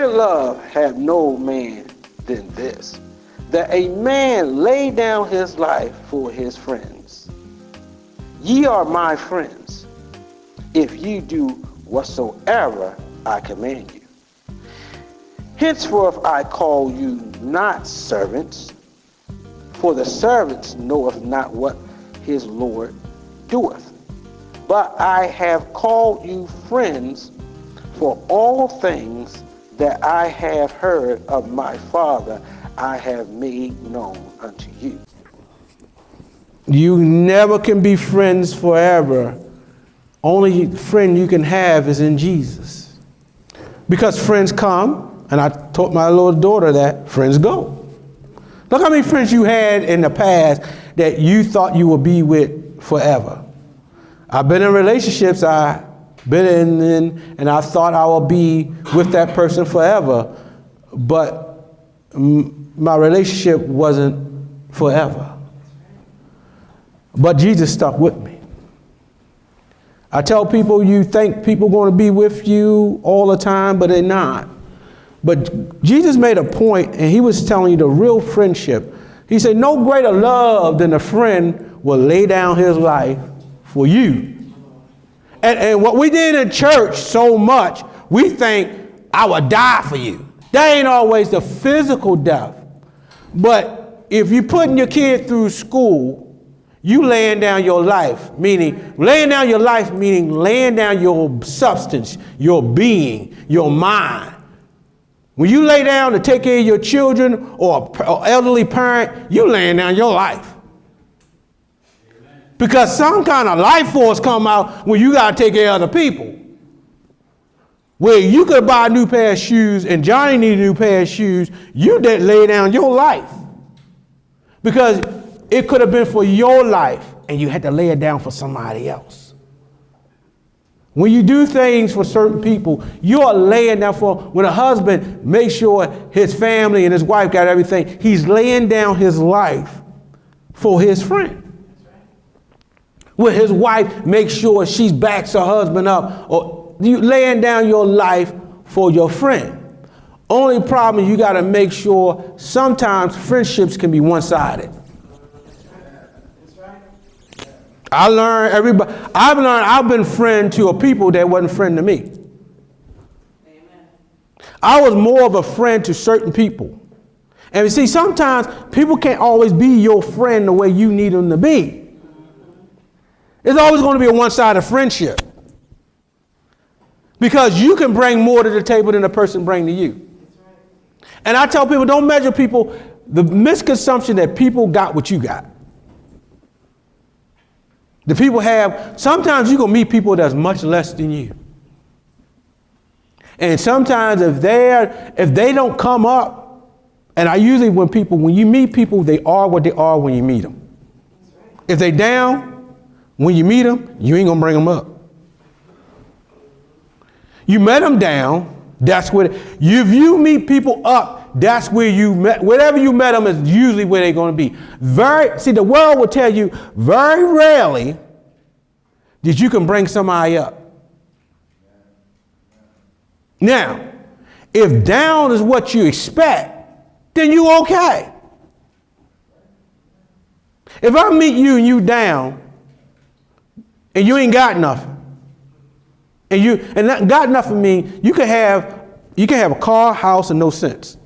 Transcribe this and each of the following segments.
greater love hath no man than this, that a man lay down his life for his friends. Ye are my friends, if ye do whatsoever I command you. Henceforth I call you not servants, for the servant knoweth not what his Lord doeth. But I have called you friends, for all things that I have heard of my Father I have made known unto you. You never can be friends forever. Only friend you can have is in Jesus. Because friends come, and I taught my little daughter that, friends go. Look how many friends you had in the past that you thought you would be with forever. I've been in relationships I've been in and I thought I would be with that person forever, but my relationship wasn't forever. But Jesus stuck with me. I tell people, you think people are going to be with you all the time, but they're not. But Jesus made a point, and he was telling you the real friendship. He said, no greater love than a friend will lay down his life for you. And what we did in church so much, we think, I would die for you. That ain't always the physical death. But if you're putting your kid through school, you laying down your life, meaning laying down your substance, your being, your mind. When you lay down to take care of your children or elderly parent, you laying down your life. Because some kind of life force come out when you got to take care of other people. Where you could buy a new pair of shoes and Johnny need a new pair of shoes, you did lay down your life. Because it could have been for your life and you had to lay it down for somebody else. When you do things for certain people, you are laying down for, when a husband makes sure his family and his wife got everything, he's laying down his life for his friend. When his wife makes sure she backs her husband up, or you laying down your life for your friend. Only problem is you got to make sure sometimes friendships can be one-sided. I've been friend to a people that wasn't friend to me. Amen. I was more of a friend to certain people. And you see, sometimes people can't always be your friend the way you need them to be. It's always going to be a one-sided friendship. Because you can bring more to the table than the person brings to you. And I tell people, don't measure people, the misconception that people got what you got. The people have, sometimes you're going to meet people that's much less than you. And sometimes if they don't come up, and I usually when you meet people, they are what they are when you meet them. If they down, when you meet them, you ain't going to bring them up. You met them down, that's where, if you meet people up, that's where you met, wherever you met them is usually where they're going to be. The world will tell you very rarely that you can bring somebody up. Now, if down is what you expect, then you okay. If I meet you and you down, and you ain't got nothing, and got nothing mean you can have a car, house, and no sense.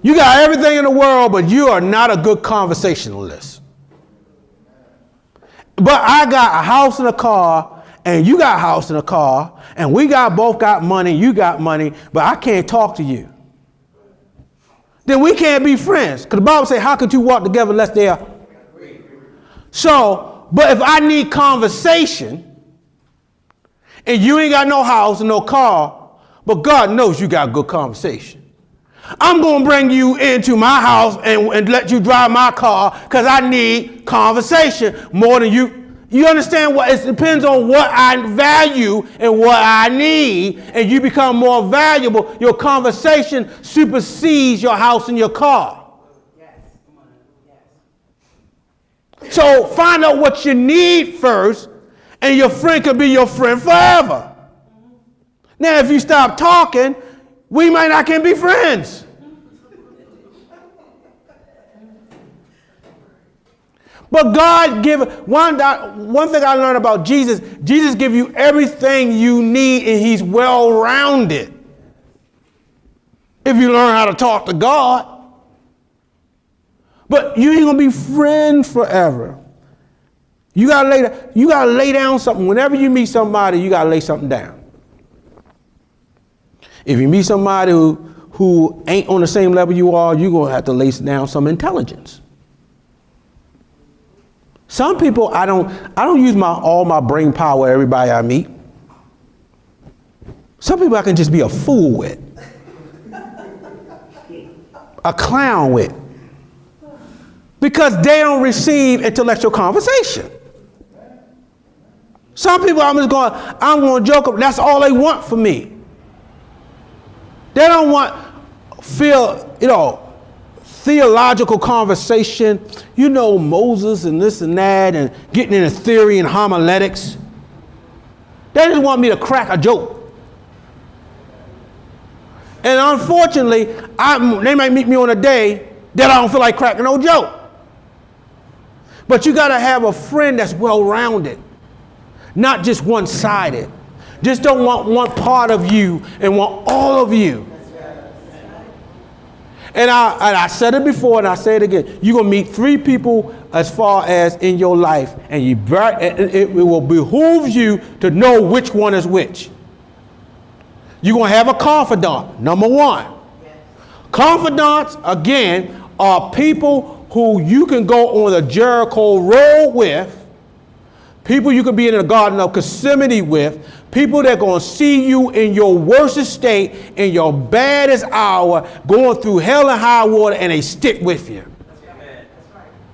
You got everything in the world, but you are not a good conversationalist. But I got a house and a car, and you got a house and a car, and we both got money, you got money, but I can't talk to you. Then we can't be friends. Because the Bible says, how could you walk together unless they are? So, but if I need conversation, and you ain't got no house and no car, but God knows you got good conversation, I'm going to bring you into my house and let you drive my car because I need conversation more than you. You understand what? It depends on what I value and what I need, and you become more valuable. Your conversation supersedes your house and your car. So find out what you need first, and your friend could be your friend forever. Now, if you stop talking, we might not can be friends. But God give one thing I learned about Jesus. Jesus give you everything you need, and he's well-rounded. If you learn how to talk to God. But you ain't gonna be friends forever. You gotta lay down something. Whenever you meet somebody, you gotta lay something down. If you meet somebody who ain't on the same level you are, you're gonna have to lay down some intelligence. Some people I don't use all my brain power everybody I meet. Some people I can just be a fool with. A clown with. Because they don't receive intellectual conversation. Some people I'm going to joke, that's all they want from me. They don't theological conversation, Moses and this and that, and getting into theory and homiletics. They just want me to crack a joke. And unfortunately, they might meet me on a day that I don't feel like cracking no joke. But you got to have a friend that's well-rounded, not just one-sided. Just don't want one part of you and want all of you. And I said it before and I say it again. You're going to meet 3 people as far as in your life, and it will behoove you to know which one is which. You're going to have a confidant, number 1. Confidants, again, are people who you can go on the Jericho road with, people you can be in the Garden of Gethsemane with, people that are going to see you in your worst state, in your baddest hour, going through hell and high water, and they stick with you.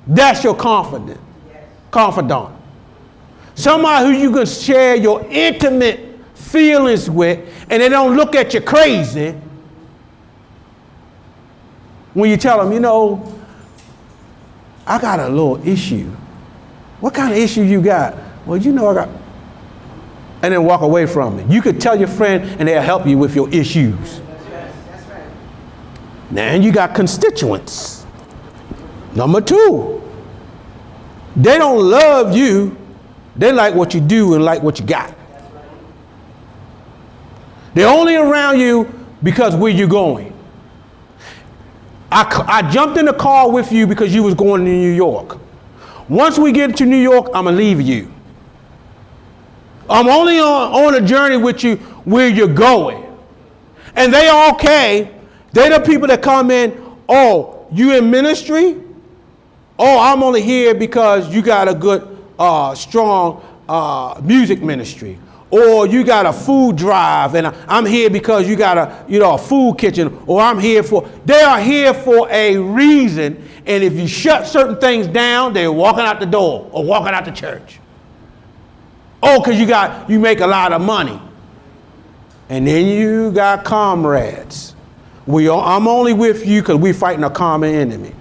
That's your confidant. Somebody who you can share your intimate feelings with, and they don't look at you crazy when you tell them, I got a little issue. What kind of issue you got? Well, I got, and then walk away from it. You could tell your friend and they'll help you with your issues. That's right. Now you got constituents. Number 2, they don't love you. They like what you do and like what you got. They're only around you because where you're going. I jumped in the car with you because you was going to New York. Once we get to New York, I'm going to leave you. I'm only on a journey with you where you're going. And they are okay. They're the people that come in, oh, you in ministry? Oh, I'm only here because you got a good, strong music ministry. Or you got a food drive, and I'm here because you got a food kitchen, or they are here for a reason. And if you shut certain things down, they're walking out the door or walking out the church. Oh, because you make a lot of money. And then you got comrades. I'm only with you because we're fighting a common enemy.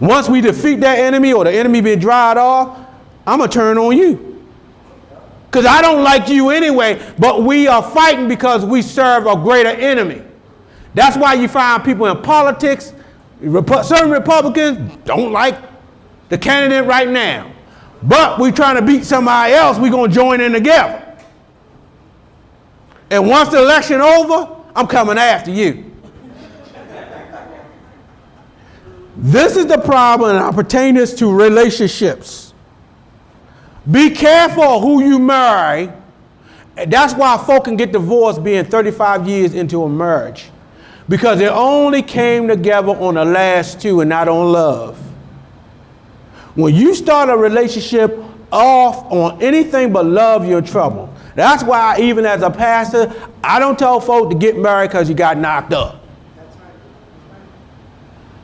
Once we defeat that enemy or the enemy been dried off, I'm going to turn on you. Because I don't like you anyway, but we are fighting because we serve a greater enemy. That's why you find people in politics, certain Republicans don't like the candidate right now. But we're trying to beat somebody else, we're going to join in together. And once the election over, I'm coming after you. This is the problem, and I pertain this to relationships. Be careful who you marry. That's why folk can get divorced being 35 years into a marriage. Because they only came together on the last 2 and not on love. When you start a relationship off on anything but love, you're in trouble. That's why even as a pastor, I don't tell folk to get married because you got knocked up.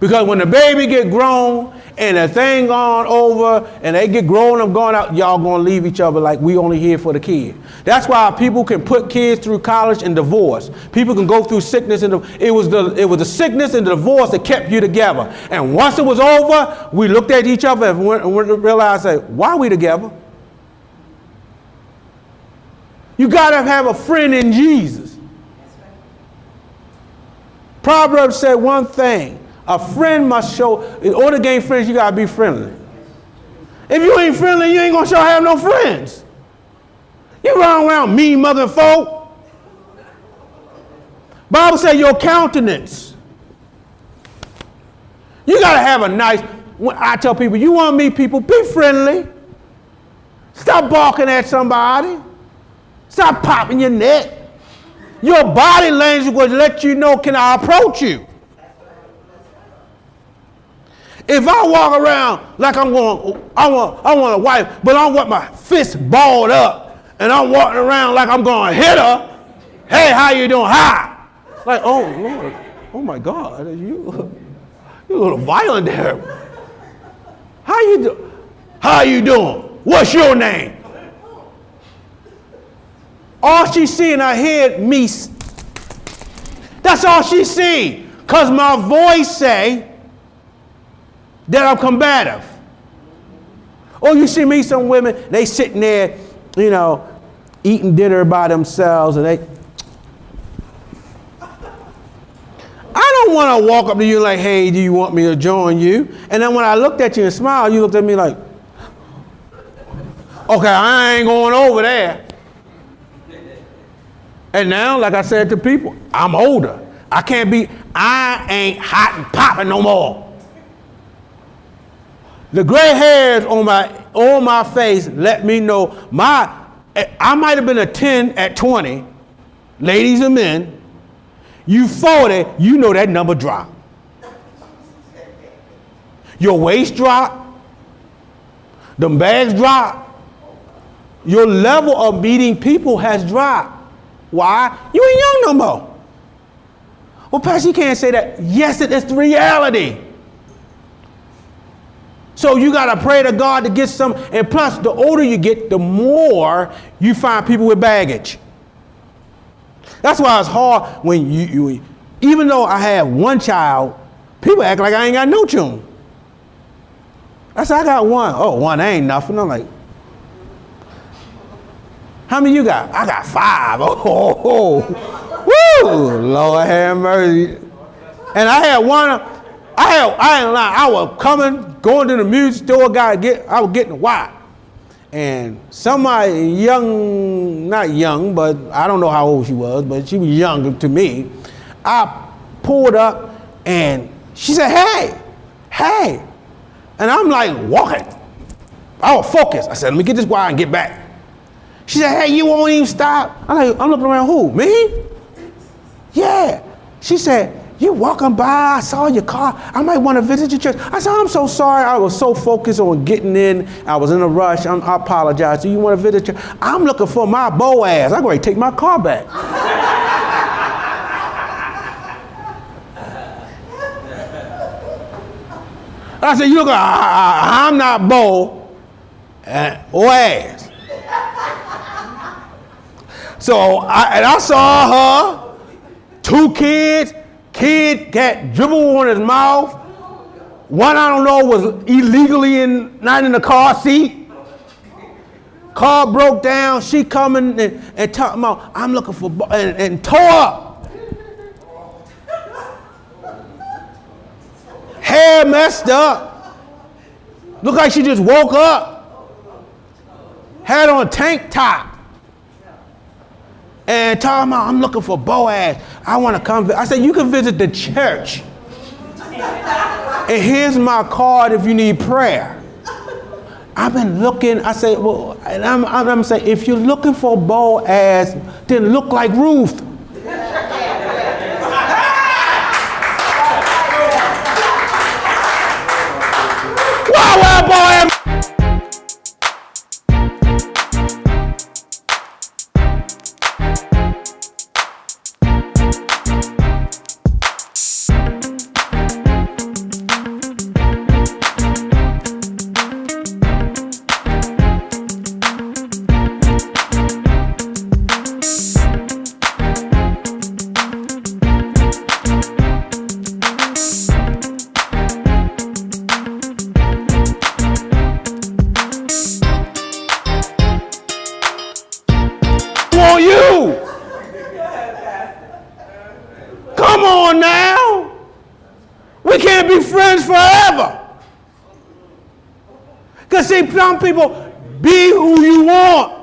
Because when the baby get grown and the thing gone over and they get grown up going out, y'all gonna leave each other like we only here for the kid. That's why people can put kids through college and divorce. People can go through sickness and it was the sickness and the divorce that kept you together. And once it was over, we looked at each other and realized, why are we together? You got to have a friend in Jesus. Proverbs said one thing. A friend must show, in order to gain friends, you got to be friendly. If you ain't friendly, you ain't going to have no friends. You run around mean mother folk. Bible says your countenance. You got to have a nice, I tell people, you want to meet people, be friendly. Stop barking at somebody. Stop popping your neck. Your body language will let you know, can I approach you? If I walk around like I want a wife, but I want my fist balled up, and I'm walking around like I'm going to hit her, hey, how you doing? Hi. Like, oh, Lord, oh my God, you're a little violent there. How you doing? What's your name? All she see in her head, me. That's all she see. Because my voice say that I'm combative. Or you see me, some women, they sitting there, you know, eating dinner by themselves, and they, I don't want to walk up to you like, hey, do you want me to join you? And then when I looked at you and smiled, you looked at me like, okay, I ain't going over there. And now, like I said to people, I'm older. I ain't hot and popping no more. The gray hairs on my face let me know I might have been a 10 at 20, ladies and men. You 40, you know that number drop. Your waist drop. Them bags drop. Your level of meeting people has dropped. Why? You ain't young no more. Well, Pastor, you can't say that. Yes, it is the reality. So you got to pray to God to get some. And plus, the older you get, the more you find people with baggage. That's why it's hard when you even though I have one child, people act like I ain't got no children. I said, I got one. Oh, one ain't nothing. I'm like, how many you got? I got 5. Woo, Lord have mercy. And I had one, I ain't lying, I was going to the music store, I was getting a watch. And somebody young, not young, but I don't know how old she was, but she was younger to me. I pulled up and she said, hey. And I'm like walking. I was focused. I said, let me get this watch and get back. She said, hey, you won't even stop? I'm looking around, who, me? Yeah. She said, you walking by, I saw your car, I might want to visit your church. I said, I'm so sorry, I was so focused on getting in, I was in a rush, I apologize. Do you want to visit church? I'm looking for my Boaz, I'm going to take my car back. I said, you look, I'm not Boaz. So I saw her, 2 kids, kid got dribble on his mouth. One I don't know was illegally not in the car seat. Car broke down. She coming and talking about, I'm looking for, and tore up. Hair messed up. Looked like she just woke up. Had on a tank top. And talking about, I'm looking for Boaz. I want to come. I said, you can visit the church. And here's my card if you need prayer. I've been looking. I said, well, and I'm saying, if you're looking for Boaz, then look like Ruth. Well, Boaz. want you. Come on now. We can't be friends forever. Because see, some people, be who you want.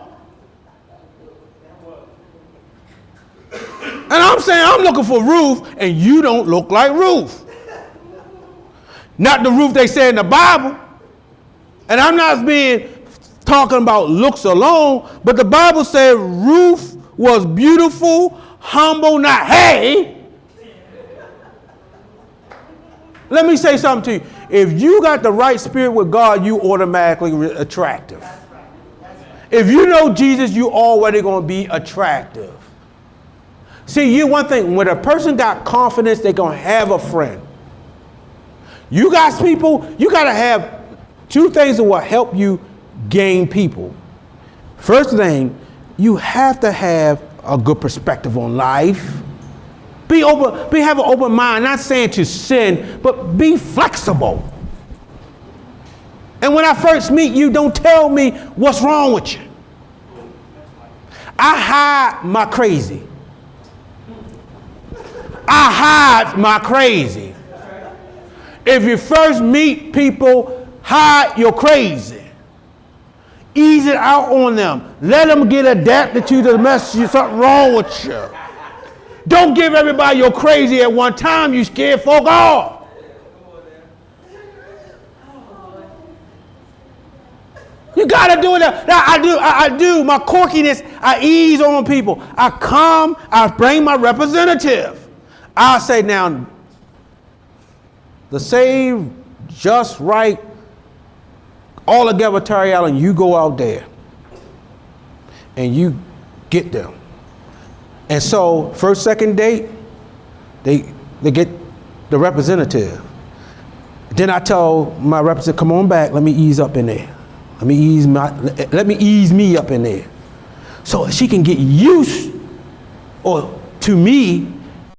And I'm saying, I'm looking for Ruth, and you don't look like Ruth. Not the Ruth they say in the Bible. And I'm not talking about looks alone, but the Bible said Ruth was beautiful, humble, not hey. Let me say something to you. If you got the right spirit with God, you automatically attractive. If you know Jesus, you already going to be attractive. See, you one thing, when a person got confidence, they're going to have a friend. You got people, you got to have two things that will help you gain people. First thing, you have to have a good perspective on life. Have an open mind, not saying to sin, but be flexible. And when I first meet you, don't tell me what's wrong with you. I hide my crazy. I hide my crazy. If you first meet people, hide your crazy. Ease it out on them. Let them get adapted to the message. Something wrong with you. Don't give everybody your crazy at one time. You scare folk off. You got to do it. I do. My quirkiness, I ease on people. I come, I bring my representative. I say now, the saved, just right, all together, Terry Allen, you go out there and you get them. And so, first, second date, they get the representative. Then I tell my representative, come on back, let me ease up in there. Let me ease me up in there. So she can get used to me